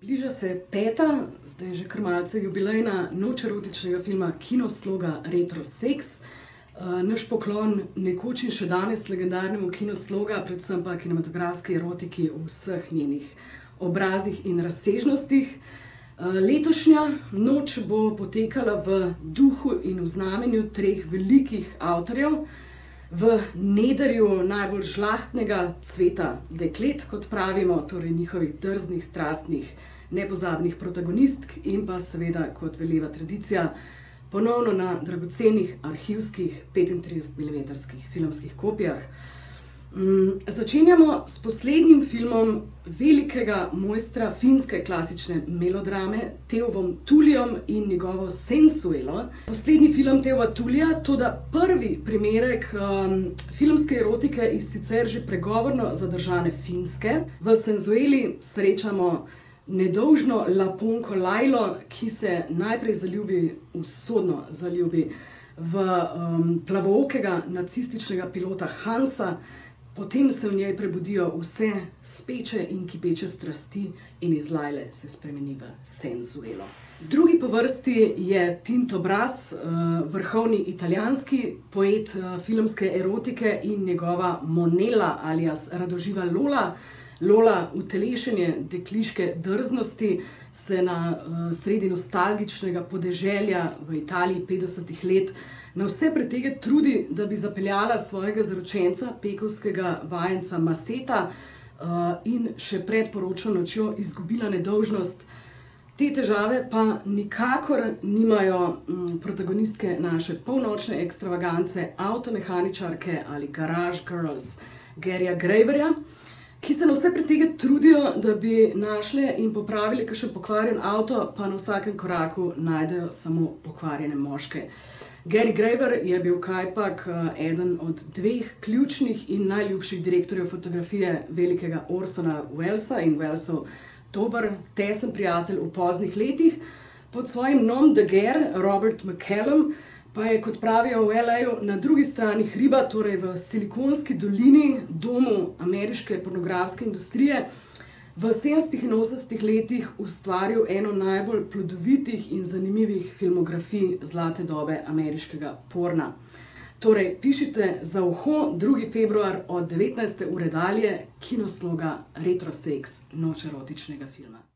Bliža se peta, zdaj že kar malce jubilejna noč erotičnega filma Kinosloga Retro Sex. Naš poklon nekoč in še danes legendarnemu Kinosloga, predvsem pa kinematografski erotiki v vseh njenih obrazih in razsežnostih. Letošnja noč bo potekala v duhu in v znamenju treh velikih avtorjev, v nedarju najbolj žlahtnega cveta deklet, kot pravimo, torej njihovih drznih, strastnih, nepozabnih protagonistk in pa seveda, kot veleva tradicija, ponovno na dragocenih arhivskih 35mm filmskih kopijah. Začenjamo s poslednjim filmom velikega mojstra finske klasične melodrame Teovom Tulijom in njegovo Sensuelo. Poslednji film Teova Tulija, toda prvi primerek filmske erotike iz sicer že pregovorno zadržane Finske. V Sensueli srečamo nedolžno Laponko Lajlo, ki se najprej usodno zaljubi v plavookega nacističnega pilota Hansa, potem se v njej prebudijo vse speče in kipeče strasti in iz Lajle se spremeni v Sensuelo. Drugi po vrsti je Tinto Brass, vrhovni italijanski poet filmske erotike in njegova Monella alias radoživa Lola. Lola, utelešenje dekliške drznosti, se na sredi nostalgičnega podeželja v Italiji 50. let na vse pretege trudi, da bi zapeljala svojega zaročenca, pekovskega vajenca Maseta, in še pred poročno nočjo izgubila nedolžnost. Te težave pa nikakor nimajo protagonistke naše polnočne ekstravagance, avtomehaničarke ali garage girls Garyja Graverja, ki se na vse pretege trudijo, da bi našle in popravili kakšen pokvarjen avto, pa na vsakem koraku najdejo samo pokvarjene moške. Gary Graver je bil kajpak eden od dveh ključnih in najljubših direktorjev fotografije velikega Orsona Wellesa in Wellesov dober, tesen prijatelj v poznih letih. Pod svojim nom de guerre, Robert McCallum, pa je, kot pravijo v LA-ju, na drugi strani hriba, torej v Silikonski dolini, domu ameriške pornografske industrije, v 70. in 80. letih ustvaril eno najbolj plodovitih in zanimivih filmografij zlate dobe ameriškega porna. Torej, pišite za uho 2. februar od 19. ure dalje Kinosloga Retro Sex, noč erotičnega filma.